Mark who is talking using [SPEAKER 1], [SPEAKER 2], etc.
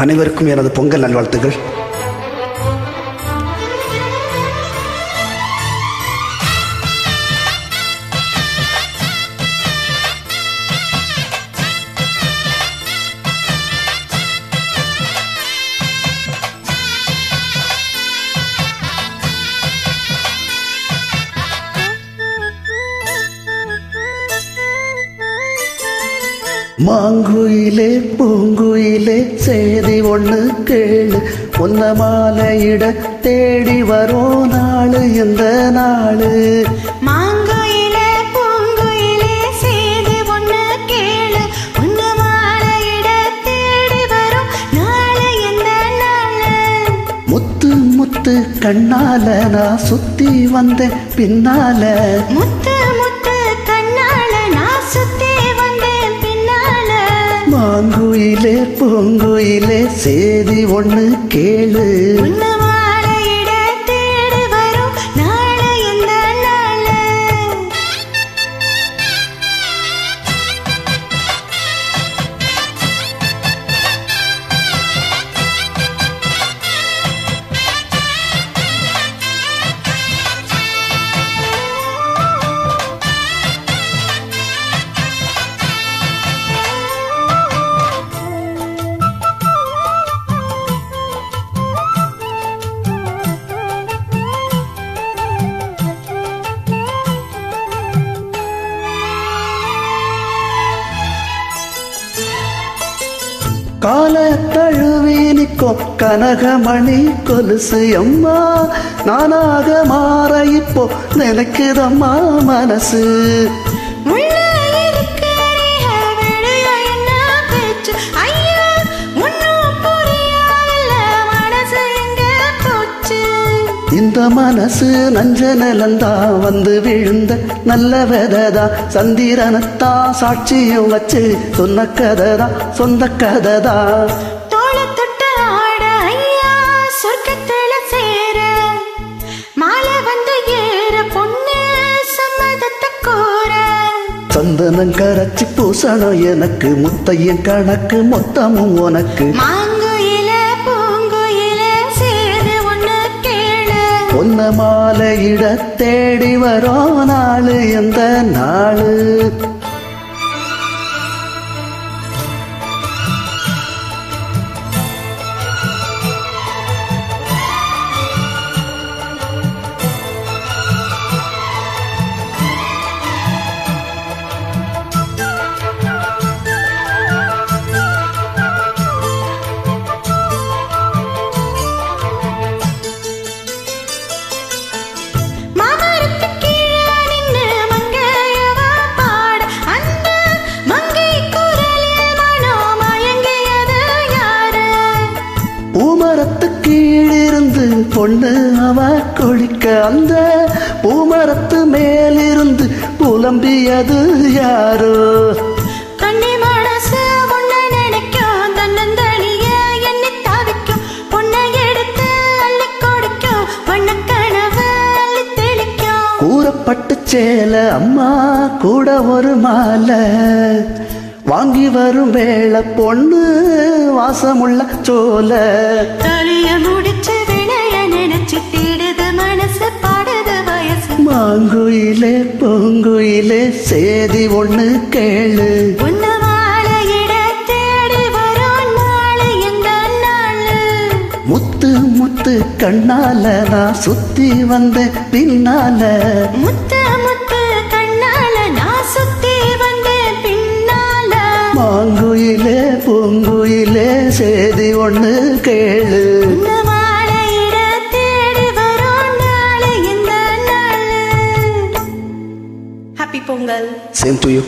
[SPEAKER 1] அனைவருக்கும் எனது பொங்கல் நல்வாழ்த்துக்கள். மாங்குயிலே பூங்குயிலே சேதி ஒண்ணு கேளு, உன்ன மாலையிட தேடி வரும் நாளு இந்த நாளு.
[SPEAKER 2] மாங்குயிலே பூங்குயிலே சேதி ஒண்ணு கேளு, உன்ன மாலையிட தேடி வரும் நாளு இந்த நாளு.
[SPEAKER 1] முத்து முத்து கண்ணால நான் சுத்தி வந்தேன் பின்னால,
[SPEAKER 2] முத்து முத்து கண்ணால நான் சுத்தி வந்தேன் பின்னால.
[SPEAKER 1] மாங்குயிலே பூங்குயிலே சேதி ஒண்ணு கேளு,
[SPEAKER 2] உன்ன மாலையிட தேடி வரும் நாளு இந்த நாளு.
[SPEAKER 1] கால தழுவி நிற்கும் கனகமணி கொலுசு அம்மா, நானாக மாற இப்போ நினைக்குதம்மா மனசு. இந்த மனசு நஞ்ச நிலந்தா வந்து விழுந்த நல்ல வெததா, சந்திரனத்தா சாட்சியும் வச்சு சொன்ன கததா சொந்த கததா. சந்தனம் கரைச்சி பூசணும் எனக்கு, முத்தையன் கணக்கு மொத்தமும் உனக்கு. பொன்ன மாலையிட தேடி வரும் நாளு எந்த நாளு. பூமரத்து கீழிருந்து பொண்ணு அவ கொழிக்க, அந்த பூமரத்து மேலிருந்து புலம்பியது யாரோ. கூறப்பட்டு சேல அம்மா கூட ஒரு மாலை வாங்கி வரும் வேளை பொண்ணு வாசமுள்ள சோல.
[SPEAKER 2] தலைய முடிச்சு விளைய நினைச்சு தேடுது மனசு பாடுது வயசு.
[SPEAKER 1] மாங்குயிலே பூங்குயிலே சேதி ஒண்ணு கேளு,
[SPEAKER 2] உன்ன மாலையிட தேடி வரும் நாளு எந்த நாளு.
[SPEAKER 1] முத்து முத்து கண்ணால நான் சுத்தி வந்தேன் பின்னால,
[SPEAKER 2] முத்து முத்து கண்ணால நான் சுத்தி வந்தேன் பின்னால.
[SPEAKER 1] மாங்குயிலே பூங்குயிலே சேதி ஒண்ணு கேளு,
[SPEAKER 2] உன்ன மாலையிட தேடி வரும் நாளு எந்த நாளு. Happy Pongal.
[SPEAKER 1] Same to you.